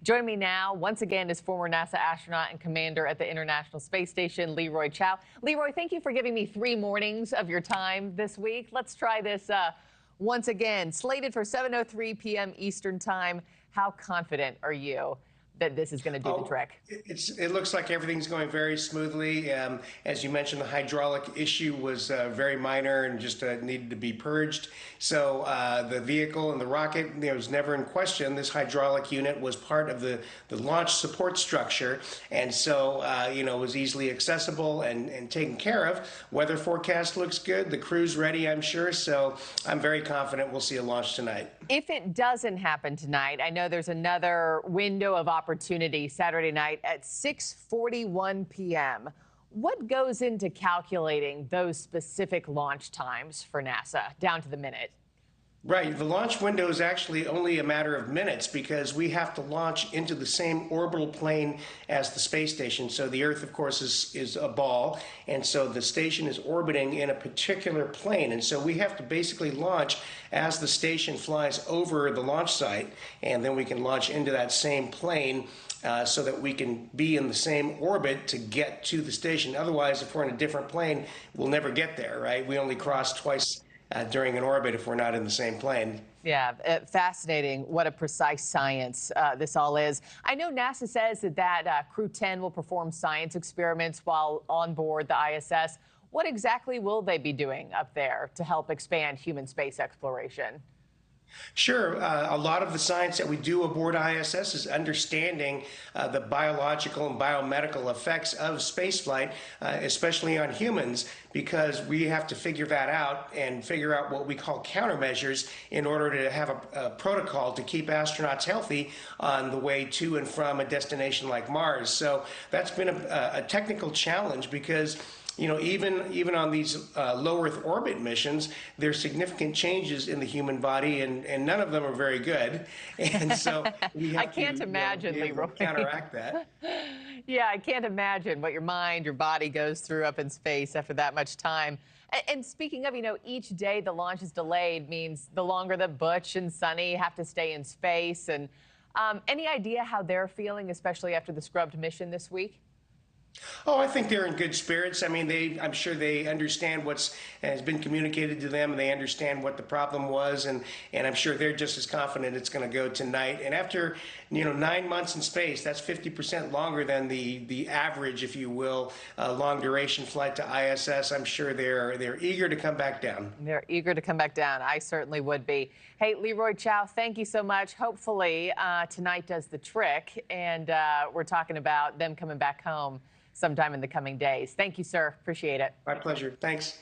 Join me now, once again, is former NASA astronaut and commander at the International Space Station, Leroy Chiao. Leroy, thank you for giving me 3 mornings of your time this week. Let's try this once again. Slated for 7:03 p.m. Eastern Time. How confident are you that this is going to do the trick? It looks like everything's going very smoothly. As you mentioned, the hydraulic issue was very minor and just needed to be purged. So the vehicle and the rocket, was never in question. This hydraulic unit was part of the launch support structure, and so it was easily accessible and taken care of. Weather forecast looks good. The crew's ready, I'm sure. So I'm very confident we'll see a launch tonight. If it doesn't happen tonight, I know there's another window of opportunity Saturday night at 6:41 p.m. What goes into calculating those specific launch times for NASA down to the minute? Right. The launch window is actually only a matter of minutes because we have to launch into the same orbital plane as the space station. So the Earth, of course, is a ball, and so the station is orbiting in a particular plane. And so we have to basically launch as the station flies over the launch site, and then we can launch into that same plane so that we can be in the same orbit to get to the station. Otherwise, if we're in a different plane, we'll never get there, right? We only cross twice during an orbit if we're not in the same plane. Yeah, fascinating. What a precise science this all is. I know NASA says that Crew 10 will perform science experiments while on board the ISS. What exactly will they be doing up there to help expand human space exploration? Sure. A lot of the science that we do aboard ISS is understanding the biological and biomedical effects of spaceflight, especially on humans, because we have to figure that out and figure out what we call countermeasures in order to have a protocol to keep astronauts healthy on the way to and from a destination like Mars. So that's been a technical challenge because even on these low Earth orbit missions, there's significant changes in the human body, and none of them are very good. And so we have I can't imagine, be able Leroy. to counteract that. Yeah, I can't imagine what your mind, your body goes through up in space after that much time. And speaking of, each day the launch is delayed means the longer that Butch and Sunny have to stay in space. And any idea how they're feeling, especially after the scrubbed mission this week? Oh, I think they're in good spirits. I mean, I'm sure they understand what's has been communicated to them, and they understand what the problem was, and I'm sure they're just as confident it's going to go tonight. And after 9 months in space, that's 50% longer than the average, if you will, long duration flight to ISS. I'm sure they're eager to come back down. They're eager to come back down. I certainly would be. Hey, Leroy Chiao, thank you so much. Hopefully tonight does the trick, and we're talking about them coming back home sometime in the coming days. Thank you, sir. Appreciate it. My pleasure. Thanks.